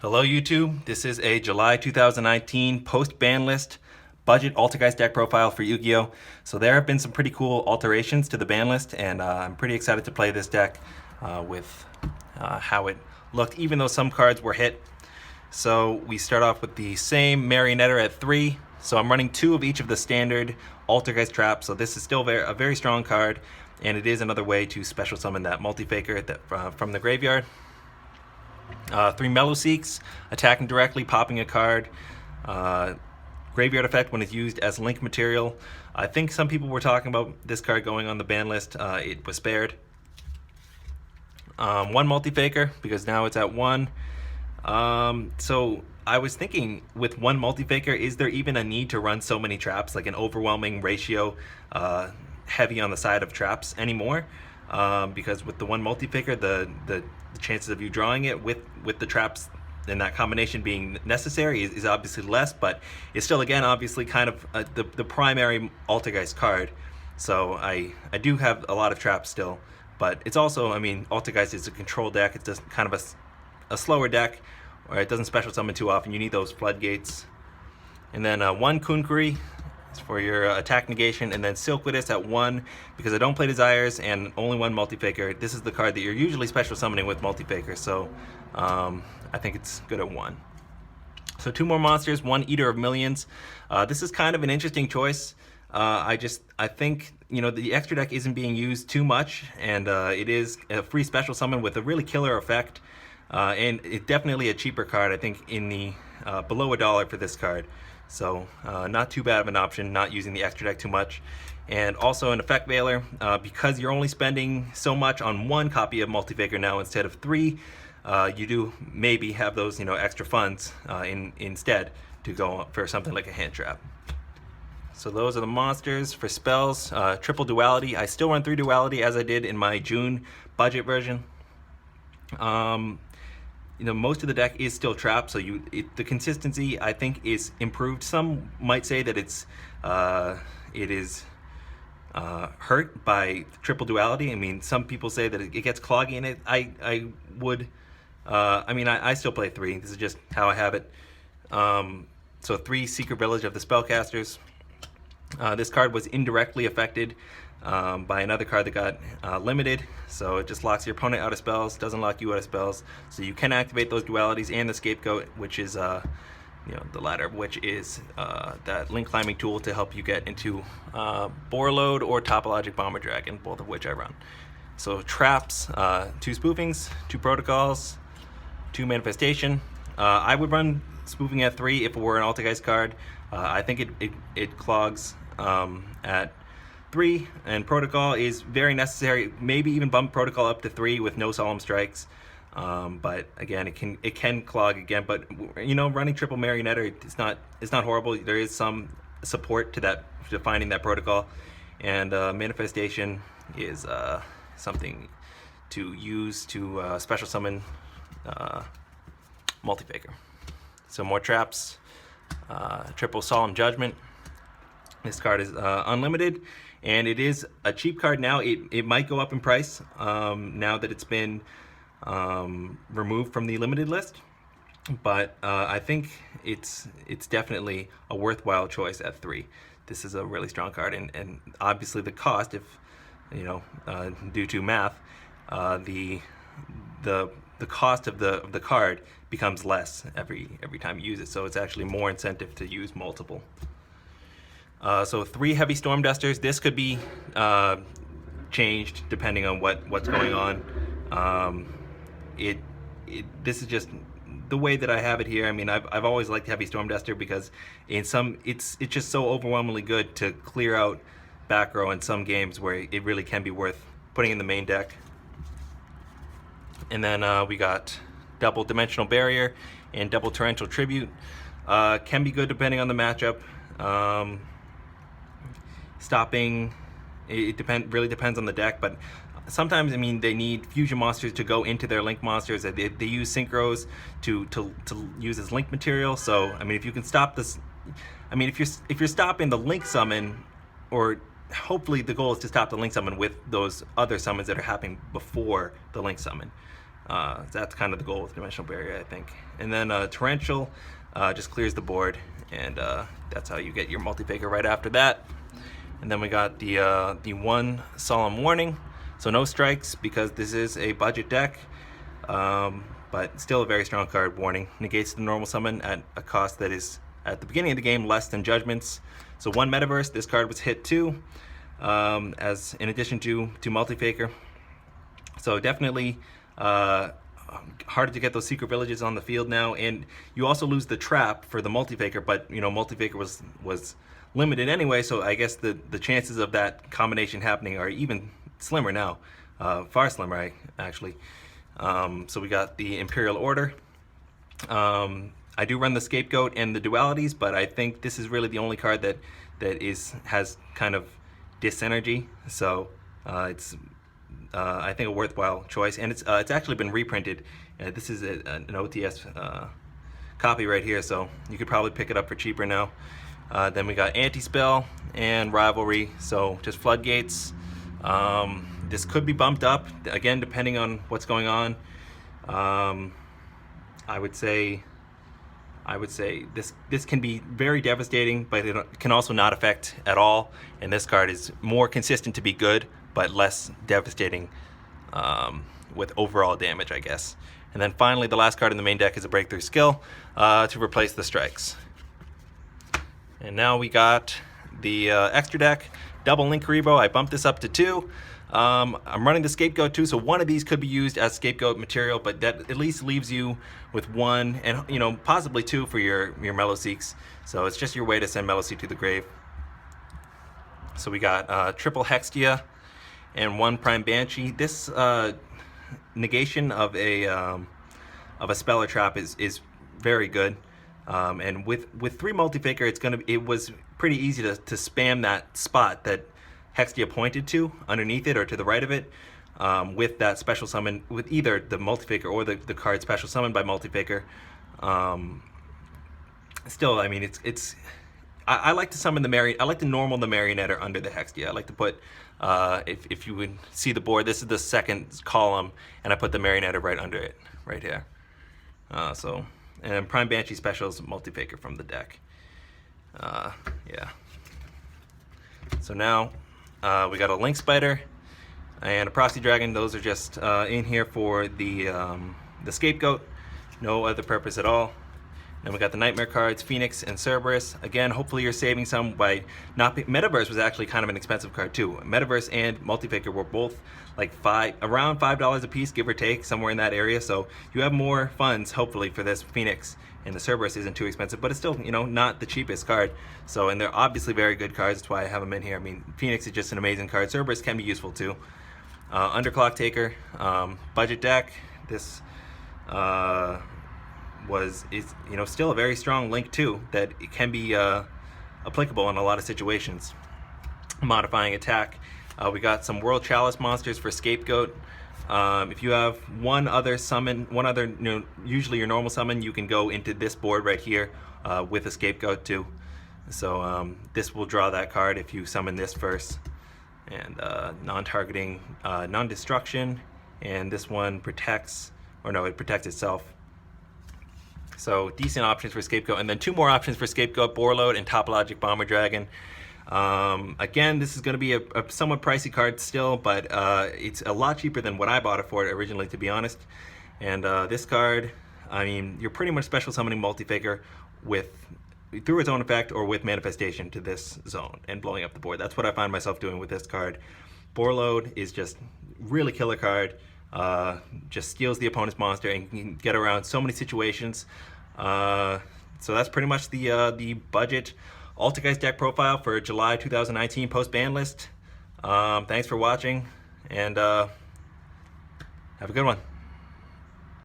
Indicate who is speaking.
Speaker 1: Hello YouTube, this is a July 2019 post-Banlist budget Altergeist deck profile for Yu-Gi-Oh! So there have been some pretty cool alterations to the ban list, and I'm pretty excited to play this deck with how it looked, even though some cards were hit. So we start off with the same Marionetter at 3. So I'm running 2 of each of the standard Altergeist traps, so this is still a very strong card, and it is another way to special summon that multi-faker from the graveyard. 3 Mellow Seeks, attacking directly, popping a card. Graveyard effect when it's used as link material. I think some people were talking about this card going on the ban list. It was spared. 1 multi-faker, because now it's at 1. So I was thinking, with 1 multi-faker, is there even a need to run so many traps, like an overwhelming ratio, heavy on the side of traps anymore? Because with the 1 multi-faker, the chances of you drawing it with the traps and that combination being necessary is obviously less, but it's still, again, obviously kind of the primary Altergeist card. So I do have a lot of traps still, but it's also, I mean, Altergeist is a control deck. It's just kind of a slower deck, or it doesn't special summon too often. You need those floodgates. And then 1 Kunkuri for your attack negation, and then Silkwitous at 1 because I don't play Desires and only 1 multi-faker. This is the card that you're usually special summoning with multi-faker, so I think it's good at 1. So 2 more monsters, 1 Eater of Millions. This is kind of an interesting choice. I think, you know, the extra deck isn't being used too much, and it is a free special summon with a really killer effect, and it's definitely a cheaper card, I think, in the below $1 for this card. So not too bad of an option, not using the extra deck too much. And also an Effect Veiler, because you're only spending so much on 1 copy of Multi-Faker now instead of 3, you do maybe have those, you know, extra funds instead to go for something like a hand trap. So those are the monsters. For spells, triple Duality. I still run 3 Duality as I did in my June budget version. You know, most of the deck is still trapped, so the consistency, I think, is improved. Some might say that it is hurt by triple Duality. I mean, some people say that it gets cloggy in it. I mean, I still play 3. This is just how I have it. So 3 Secret Village of the Spellcasters. This card was indirectly affected by another card that got limited, so it just locks your opponent out of spells, doesn't lock you out of spells. So you can activate those dualities and the Scapegoat, which is, you know, the latter of which is that link climbing tool to help you get into Borload or Topologic Bomber Dragon, both of which I run. So traps, 2 spoofings, 2 protocols, 2 manifestation. I would run spoofing at 3 if it were an Altergeist card. I think it clogs at 3, and protocol is very necessary. Maybe even bump protocol up to 3 with no solemn strikes. But again, it can clog again. But you know, running triple Marionetter, it's not horrible. There is some support to finding that protocol, and manifestation is something to use to special summon multi-faker. So more traps. Triple Solemn Judgment. This card is unlimited, and it is a cheap card now. It might go up in price now that it's been removed from the limited list, but I think it's definitely a worthwhile choice at 3. This is a really strong card, and obviously the cost, if you know, due to math, the cost of the card becomes less every time you use it, so it's actually more incentive to use multiple. So 3 Heavy Storm Dusters. This could be changed depending on what's going on. This is just the way that I have it here. I mean, I've always liked Heavy Storm Duster because it's just so overwhelmingly good to clear out back row in some games where it really can be worth putting in the main deck. And then we got double Dimensional Barrier and double Torrential Tribute. Can be good depending on the matchup. Stopping, it really depends on the deck, but sometimes, I mean, they need fusion monsters to go into their link monsters. They use synchros to use as link material. So I mean, if you can stop this, I mean, if you're stopping the link summon, or hopefully the goal is to stop the link summon with those other summons that are happening before the link summon. That's kind of the goal with Dimensional Barrier, I think. And then Torrential just clears the board, and that's how you get your multi-faker right after that. And then we got the one Solemn Warning, so no strikes because this is a budget deck, but still a very strong card. Warning negates the normal summon at a cost that is at the beginning of the game less than Judgments. So one Metaverse, this card was hit too, as in addition to multi-faker. So definitely harder to get those secret villages on the field now, and you also lose the trap for the multi-faker, but you know, multi-faker was limited anyway, so I guess the chances of that combination happening are even slimmer now, far slimmer actually. So we got the Imperial Order. I do run the Scapegoat and the Dualities, but I think this is really the only card that has kind of dis-synergy, so it's I think a worthwhile choice, and it's actually been reprinted. This is an OTS copy right here, so you could probably pick it up for cheaper now. Then we got Anti-Spell and Rivalry, so just Floodgates. This could be bumped up, again, depending on what's going on. I would say this can be very devastating, but it can also not affect at all, and this card is more consistent to be good, but less devastating with overall damage, I guess. And then finally, the last card in the main deck is a Breakthrough Skill to replace the strikes. And now we got the extra deck, double Link Rebo. I bumped this up to 2. I'm running the Scapegoat too, so one of these could be used as Scapegoat material, but that at least leaves you with 1 and, you know, possibly 2 for your Meloseeks. So it's just your way to send Meloseek to the grave. So we got triple Hextia and 1 Prime Banshee. This negation of a spell or trap is very good. And with 3 multi-faker, it was pretty easy to spam that spot that Hextia pointed to underneath it or to the right of it, with that special summon, with either the multi-faker or the card special summoned by multi-faker. Still, I mean, I like to summon I like to normal the Marionetter under the Hextia. I like to put, if you would see the board, this is the second column, and I put the Marionetter right under it, right here. And Prime Banshee specials multi-faker from the deck. Yeah. So now we got a Link Spider and a Proxy Dragon. Those are just in here for the Scapegoat. No other purpose at all. Then we got the Nightmare cards, Phoenix and Cerberus. Again, hopefully you're saving some by not... Metaverse was actually kind of an expensive card too. Metaverse and Multi-Faker were both like around $5 a piece, give or take, somewhere in that area. So you have more funds, hopefully, for this Phoenix. And the Cerberus isn't too expensive, but it's still, you know, not the cheapest card. So, and they're obviously very good cards. That's why I have them in here. I mean, Phoenix is just an amazing card. Cerberus can be useful too. Underclock Taker, budget deck. This is you know, still a very strong Link too, that it can be applicable in a lot of situations. Modifying attack. We got some World Chalice monsters for Scapegoat. If you have one other, you know, usually your normal summon, you can go into this board right here with a Scapegoat too. So this will draw that card if you summon this first. And non-targeting, non-destruction, and this one protects, or no, it protects itself. So decent options for Scapegoat, and then 2 more options for Scapegoat, Borload and Topologic Bomber Dragon. Again, this is going to be a somewhat pricey card still, but it's a lot cheaper than what I bought it for originally, to be honest. And this card, I mean, you're pretty much special summoning multi-faker through its own effect or with manifestation to this zone and blowing up the board. That's what I find myself doing with this card. Borload is just really killer card. Just steals the opponent's monster and can get around so many situations. So that's pretty much the budget Altergeist deck profile for July 2019 post-Banlist. Thanks for watching, and have a good one.